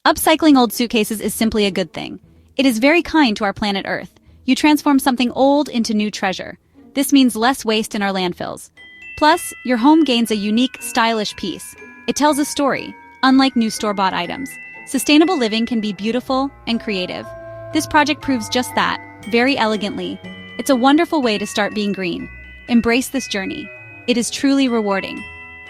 Upcycling old suitcases is simply a good thing. It is very kind to our planet Earth. You transform something old into new treasure. This means less waste in our landfills. Plus, your home gains a unique, stylish piece. It tells a story, unlike new store-bought items. Sustainable living can be beautiful and creative. This project proves just that, very elegantly. It's a wonderful way to start being green. Embrace this journey. It is truly rewarding.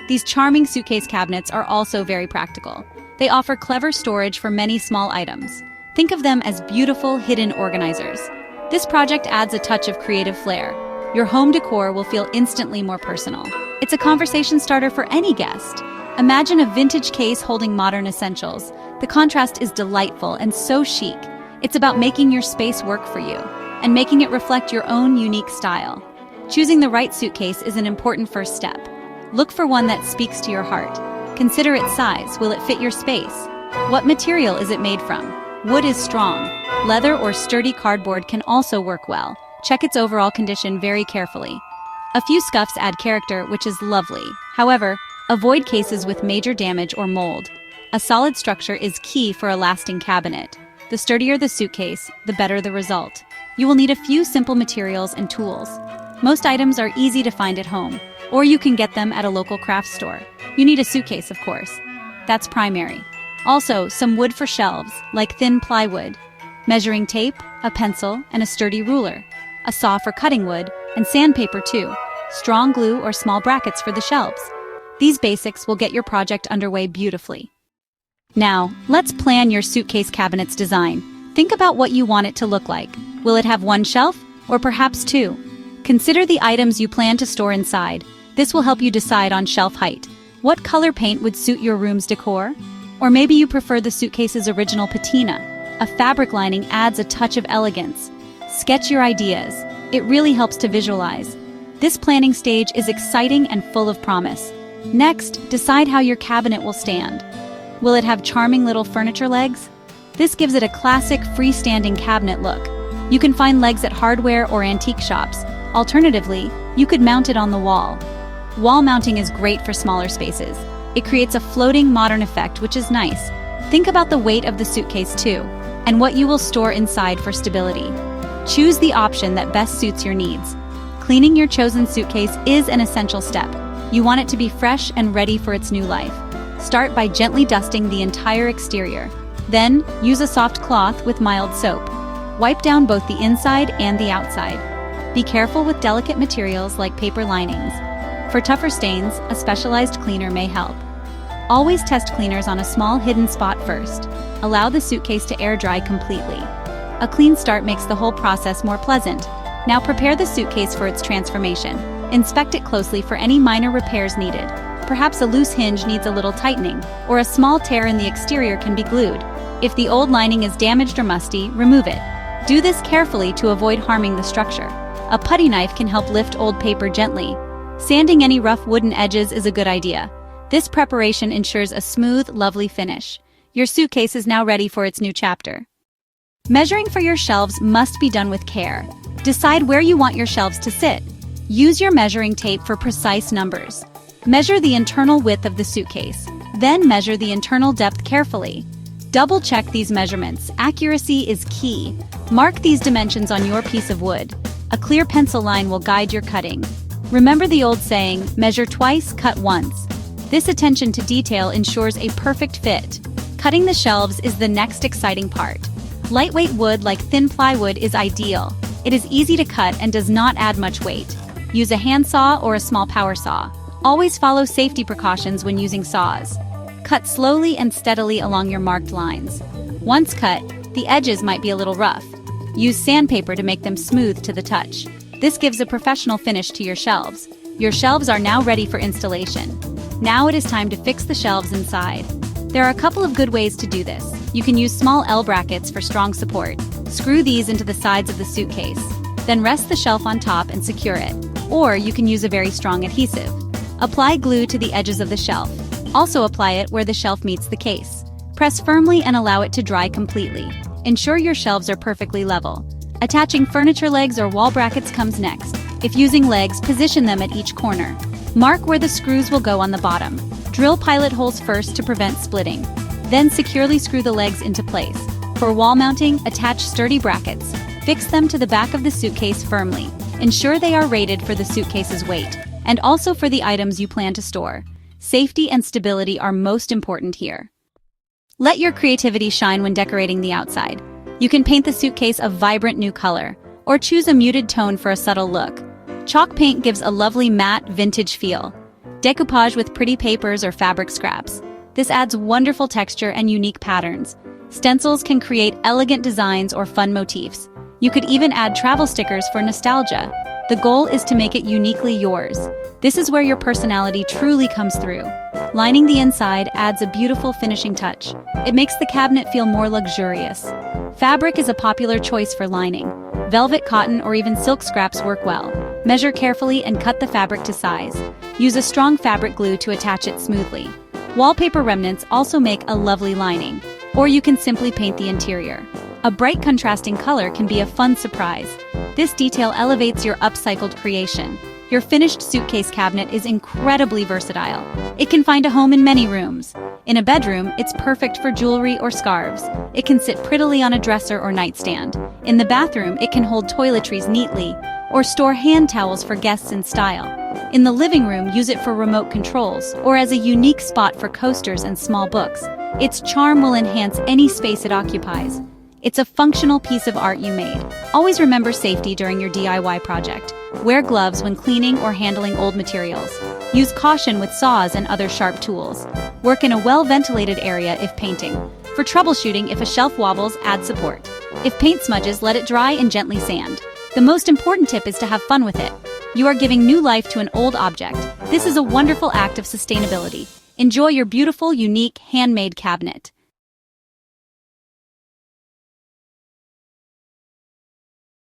These charming suitcase cabinets are also very practical. They offer clever storage for many small items. Think of them as beautiful, hidden organizers. This project adds a touch of creative flair. Your home decor will feel instantly more personal. It's a conversation starter for any guest. Imagine a vintage case holding modern essentials. The contrast is delightful and so chic. It's about making your space work for you and making it reflect your own unique style. Choosing the right suitcase is an important first step. Look for one that speaks to your heart. Consider its size. Will it fit your space? What material is it made from? Wood is strong. Leather or sturdy cardboard can also work well. Check its overall condition very carefully. A few scuffs add character, which is lovely. However, avoid cases with major damage or mold. A solid structure is key for a lasting cabinet. The sturdier the suitcase, the better the result. You will need a few simple materials and tools. Most items are easy to find at home, or you can get them at a local craft store. You need a suitcase, of course. That's primary. Also, some wood for shelves, like thin plywood, measuring tape, a pencil, and a sturdy ruler, a saw for cutting wood, and sandpaper too, strong glue or small brackets for the shelves. These basics will get your project underway beautifully. Now, let's plan your suitcase cabinet's design. Think about what you want it to look like. Will it have one shelf, or perhaps two? Consider the items you plan to store inside. This will help you decide on shelf height. What color paint would suit your room's decor? Or maybe you prefer the suitcase's original patina. A fabric lining adds a touch of elegance. Sketch your ideas. It really helps to visualize. This planning stage is exciting and full of promise. Next, decide how your cabinet will stand. Will it have charming little furniture legs? This gives it a classic freestanding cabinet look. You can find legs at hardware or antique shops. Alternatively, you could mount it on the wall. Wall mounting is great for smaller spaces. It creates a floating modern effect, which is nice. Think about the weight of the suitcase too, and what you will store inside for stability. Choose the option that best suits your needs. Cleaning your chosen suitcase is an essential step. You want it to be fresh and ready for its new life. Start by gently dusting the entire exterior. Then, use a soft cloth with mild soap. Wipe down both the inside and the outside. Be careful with delicate materials like paper linings. For tougher stains, a specialized cleaner may help. Always test cleaners on a small hidden spot first. Allow the suitcase to air dry completely. A clean start makes the whole process more pleasant. Now prepare the suitcase for its transformation. Inspect it closely for any minor repairs needed. Perhaps a loose hinge needs a little tightening, or a small tear in the exterior can be glued. If the old lining is damaged or musty, remove it. Do this carefully to avoid harming the structure. A putty knife can help lift old paper gently. Sanding any rough wooden edges is a good idea. This preparation ensures a smooth, lovely finish. Your suitcase is now ready for its new chapter. Measuring for your shelves must be done with care. Decide where you want your shelves to sit. Use your measuring tape for precise numbers. Measure the internal width of the suitcase. Then measure the internal depth carefully. Double-check these measurements. Accuracy is key. Mark these dimensions on your piece of wood. A clear pencil line will guide your cutting. Remember the old saying, measure twice, cut once. This attention to detail ensures a perfect fit. Cutting the shelves is the next exciting part. Lightweight wood like thin plywood is ideal. It is easy to cut and does not add much weight. Use a handsaw or a small power saw. Always follow safety precautions when using saws. Cut slowly and steadily along your marked lines. Once cut, the edges might be a little rough. Use sandpaper to make them smooth to the touch. This gives a professional finish to your shelves. Your shelves are now ready for installation. Now it is time to fix the shelves inside. There are a couple of good ways to do this. You can use small L brackets for strong support. Screw these into the sides of the suitcase. Then rest the shelf on top and secure it. Or you can use a very strong adhesive. Apply glue to the edges of the shelf. Also apply it where the shelf meets the case. Press firmly and allow it to dry completely. Ensure your shelves are perfectly level. Attaching furniture legs or wall brackets comes next. If using legs, position them at each corner. Mark where the screws will go on the bottom. Drill pilot holes first to prevent splitting. Then securely screw the legs into place. For wall mounting, attach sturdy brackets. Fix them to the back of the suitcase firmly. Ensure they are rated for the suitcase's weight, and also for the items you plan to store. Safety and stability are most important here. Let your creativity shine when decorating the outside. You can paint the suitcase a vibrant new color, or choose a muted tone for a subtle look. Chalk paint gives a lovely matte, vintage feel. Decoupage with pretty papers or fabric scraps. This adds wonderful texture and unique patterns. Stencils can create elegant designs or fun motifs. You could even add travel stickers for nostalgia. The goal is to make it uniquely yours. This is where your personality truly comes through. Lining the inside adds a beautiful finishing touch. It makes the cabinet feel more luxurious. Fabric is a popular choice for lining. Velvet, cotton, or even silk scraps work well. Measure carefully and cut the fabric to size. Use a strong fabric glue to attach it smoothly. Wallpaper remnants also make a lovely lining, or you can simply paint the interior. A bright contrasting color can be a fun surprise. This detail elevates your upcycled creation. Your finished suitcase cabinet is incredibly versatile. It can find a home in many rooms. In a bedroom, it's perfect for jewelry or scarves. It can sit prettily on a dresser or nightstand. In the bathroom, it can hold toiletries neatly, or store hand towels for guests in style. In the living room, use it for remote controls, or as a unique spot for coasters and small books. Its charm will enhance any space it occupies. It's a functional piece of art you made. Always remember safety during your DIY project. Wear gloves when cleaning or handling old materials. Use caution with saws and other sharp tools. Work in a well-ventilated area if painting. For troubleshooting, if a shelf wobbles, add support. If paint smudges, let it dry and gently sand. The most important tip is to have fun with it. You are giving new life to an old object. This is a wonderful act of sustainability. Enjoy your beautiful, unique, handmade cabinet.